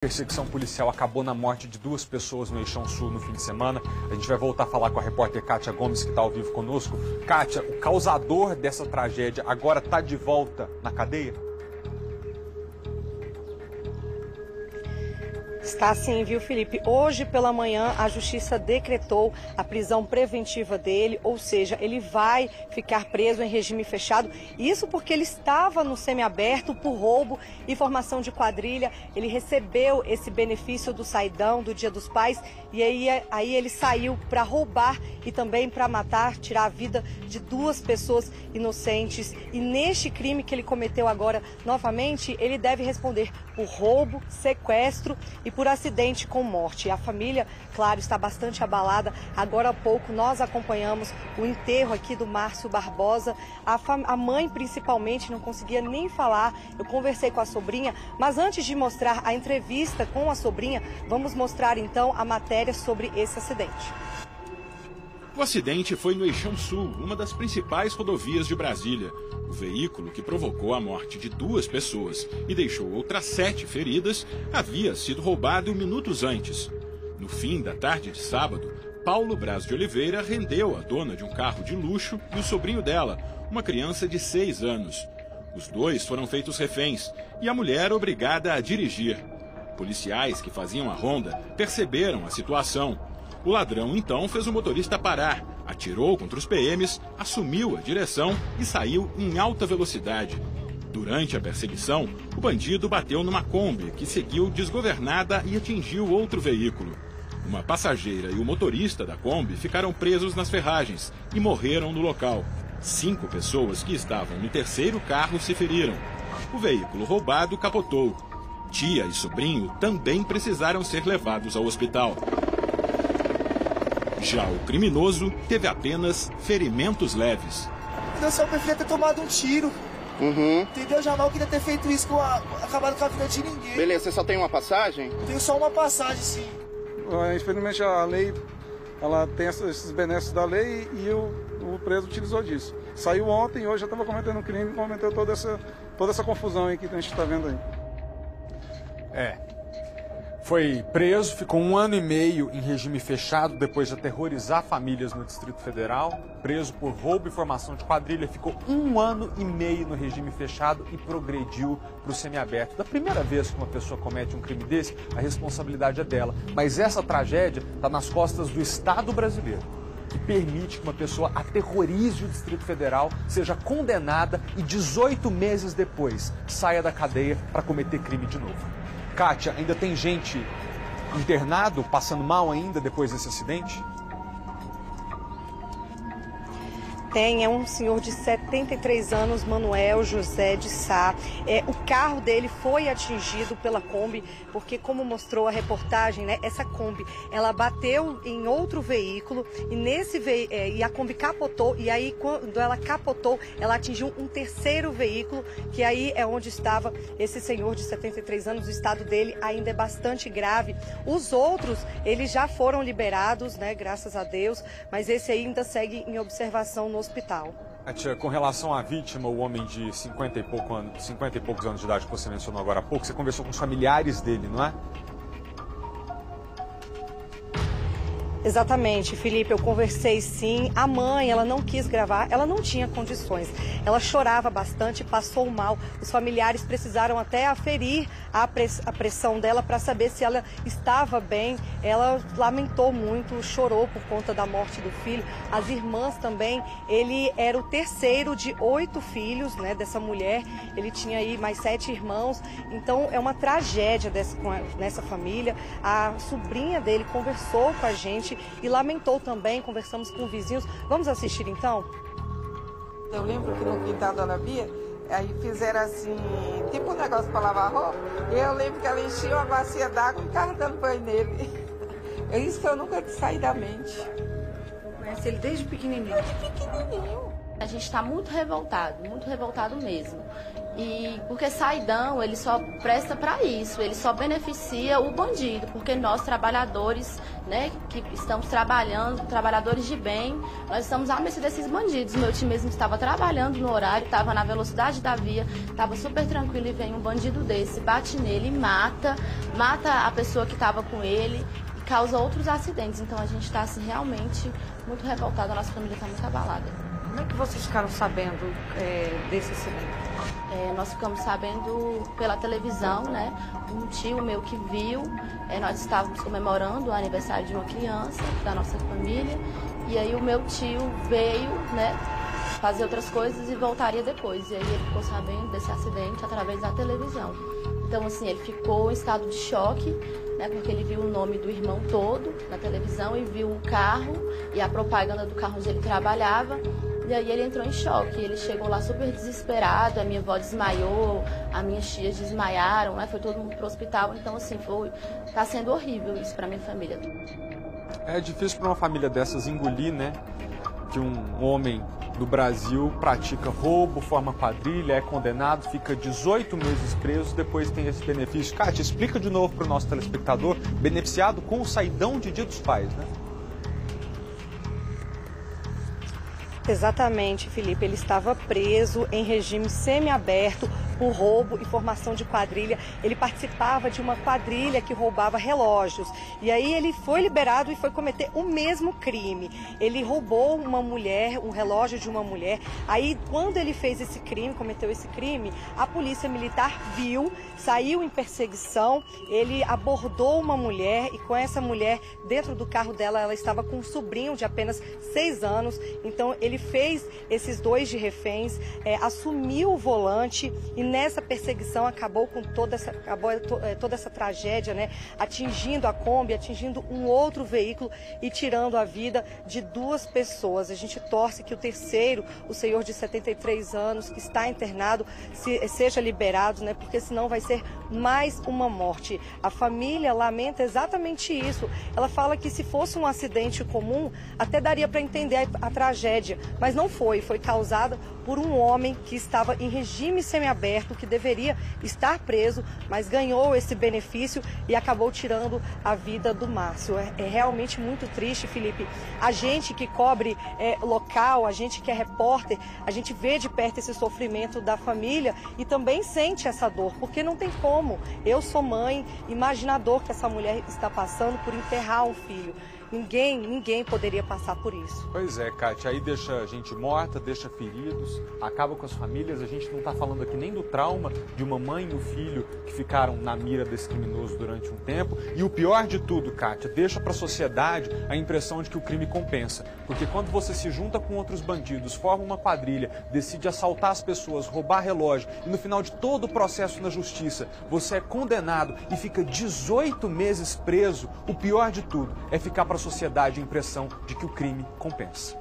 Perseguição policial acabou na morte de 2 pessoas no Eixão Sul no fim de semana. A gente vai voltar a falar com a repórter Kátia Gomes, que está ao vivo conosco. Kátia, o causador dessa tragédia agora está de volta na cadeia? Está sim, viu, Felipe? Hoje pela manhã a justiça decretou a prisão preventiva dele, ou seja, ele vai ficar preso em regime fechado. Isso porque ele estava no semiaberto por roubo e formação de quadrilha. Ele recebeu esse benefício do saidão, do Dia dos Pais, e aí ele saiu para roubar e também para matar, tirar a vida de 2 pessoas inocentes. E neste crime que ele cometeu agora novamente, ele deve responder por roubo, sequestro e por acidente com morte. A família, claro, está bastante abalada. Agora há pouco nós acompanhamos o enterro aqui do Márcio Barbosa. A mãe, principalmente, não conseguia nem falar. Eu conversei com a sobrinha, mas antes de mostrar a entrevista com a sobrinha, vamos mostrar então a matéria sobre esse acidente. O acidente foi no Eixão Sul, uma das principais rodovias de Brasília. O veículo que provocou a morte de 2 pessoas e deixou outras 7 feridas havia sido roubado minutos antes. No fim da tarde de sábado, Paulo Braz de Oliveira rendeu a dona de um carro de luxo e o sobrinho dela, uma criança de 6 anos. Os 2 foram feitos reféns e a mulher obrigada a dirigir. Policiais que faziam a ronda perceberam a situação. O ladrão, então, fez o motorista parar, atirou contra os PMs, assumiu a direção e saiu em alta velocidade. Durante a perseguição, o bandido bateu numa Kombi, que seguiu desgovernada e atingiu outro veículo. Uma passageira e o motorista da Kombi ficaram presos nas ferragens e morreram no local. 5 pessoas que estavam no terceiro carro se feriram. O veículo roubado capotou. Tia e sobrinho também precisaram ser levados ao hospital. Já o criminoso teve apenas ferimentos leves. Eu só preferia ter tomado um tiro. Entendeu? Jamais queria ter feito isso, acabado com a vida de ninguém. Beleza, você só tem uma passagem? Tenho só uma passagem, sim. Infelizmente a lei, ela tem esses benefícios da lei e o preso utilizou disso. Saiu ontem e hoje já estava cometendo um crime e cometeu toda essa confusão aí que a gente está vendo aí. Foi preso, ficou 1 ano e meio em regime fechado depois de aterrorizar famílias no Distrito Federal. Preso por roubo e formação de quadrilha, ficou 1 ano e meio no regime fechado e progrediu para o semiaberto. Da primeira vez que uma pessoa comete um crime desse, a responsabilidade é dela. Mas essa tragédia está nas costas do Estado brasileiro, que permite que uma pessoa aterrorize o Distrito Federal, seja condenada e 18 meses depois saia da cadeia para cometer crime de novo. Kátia, ainda tem gente internado, passando mal ainda depois desse acidente? Tem, é um senhor de 73 anos, Manuel José de Sá. O carro dele foi atingido pela Kombi, porque como mostrou a reportagem, né, essa Kombi, ela bateu em outro veículo e a Kombi capotou, e aí quando ela capotou, ela atingiu um terceiro veículo, que aí é onde estava esse senhor de 73 anos, o estado dele ainda é bastante grave. Os outros, eles já foram liberados, né, graças a Deus, mas esse ainda segue em observação no hospital. Kátia, com relação à vítima, o homem de 50 e poucos anos de idade que você mencionou agora há pouco, você conversou com os familiares dele, não é? Exatamente, Felipe, eu conversei sim. A mãe, ela não quis gravar, ela não tinha condições. Ela chorava bastante, passou mal. Os familiares precisaram até aferir a pressão dela para saber se ela estava bem. Ela lamentou muito, chorou por conta da morte do filho. As irmãs também. Ele era o terceiro de 8 filhos, né, dessa mulher. Ele tinha aí mais 7 irmãos. Então é uma tragédia nessa família. A sobrinha dele conversou com a gente e lamentou também, conversamos com vizinhos. Vamos assistir então? Eu lembro que no quintal da Dona Bia, aí fizeram assim, tipo um negócio para lavar roupa, e eu lembro que ela enchia uma bacia d'água e ficava dando banho nele. É isso que eu nunca saí da mente. Conhece ele desde pequenininho? Desde pequenininho. A gente está muito revoltado mesmo. E porque saidão, ele só presta para isso, ele só beneficia o bandido, porque nós trabalhadores, né, que estamos trabalhando, trabalhadores de bem, nós estamos à mercê desses bandidos. Meu tio mesmo estava trabalhando no horário, estava na velocidade da via, estava super tranquilo e vem um bandido desse, bate nele e mata a pessoa que estava com ele e causa outros acidentes. Então a gente está assim, realmente muito revoltada, a nossa família está muito abalada. Como é que vocês ficaram sabendo desse acidente? Nós ficamos sabendo pela televisão, né? Um tio meu que viu, nós estávamos comemorando o aniversário de uma criança da nossa família, e aí o meu tio veio, né, fazer outras coisas e voltaria depois. E aí ele ficou sabendo desse acidente através da televisão. Então, assim, ele ficou em estado de choque, né, porque ele viu o nome do irmão todo na televisão e viu o carro e a propaganda do carro onde ele trabalhava. E aí ele entrou em choque, ele chegou lá super desesperado, a minha avó desmaiou, as minhas tias desmaiaram, né? Foi todo mundo pro hospital, então assim, tá sendo horrível isso pra minha família. É difícil para uma família dessas engolir, né? Que um homem do Brasil pratica roubo, forma quadrilha, é condenado, fica 18 meses preso, depois tem esse benefício. Kátia, explica de novo para o nosso telespectador, beneficiado com o saidão de Dia dos Pais, né? Exatamente, Felipe. Ele estava preso em regime semiaberto por roubo e formação de quadrilha. Ele participava de uma quadrilha que roubava relógios. E aí ele foi liberado e foi cometer o mesmo crime. Ele roubou uma mulher, um relógio de uma mulher. Aí, quando ele fez esse crime, cometeu esse crime, a polícia militar viu, saiu em perseguição. Ele abordou uma mulher e com essa mulher, dentro do carro dela, ela estava com um sobrinho de apenas 6 anos. Então, ele fez esses 2 de reféns, assumiu o volante e nessa perseguição acabou com toda essa tragédia, né? Atingindo a Kombi, atingindo um outro veículo e tirando a vida de 2 pessoas. A gente torce que o terceiro, o senhor de 73 anos, que está internado, seja liberado, né? Porque senão vai ser mais uma morte. A família lamenta exatamente isso. Ela fala que se fosse um acidente comum, até daria para entender a tragédia, mas não foi. Foi causada por um homem que estava em regime semiaberto, que deveria estar preso, mas ganhou esse benefício e acabou tirando a vida do Márcio. É realmente muito triste, Felipe. A gente que cobre local, a gente que é repórter, a gente vê de perto esse sofrimento da família e também sente essa dor, porque não tem como. Eu sou mãe, imagina a dor que essa mulher está passando por enterrar um filho. Ninguém poderia passar por isso. Pois é, Kátia, aí deixa gente morta, deixa feridos, acaba com as famílias. A gente não está falando aqui nem do trauma de uma mãe e um filho que ficaram na mira desse criminoso durante um tempo. E o pior de tudo, Kátia, deixa para a sociedade a impressão de que o crime compensa. Porque quando você se junta com outros bandidos, forma uma quadrilha, decide assaltar as pessoas, roubar relógio, e no final de todo o processo na justiça, você é condenado e fica 18 meses preso, o pior de tudo é ficar para sociedade a impressão de que o crime compensa.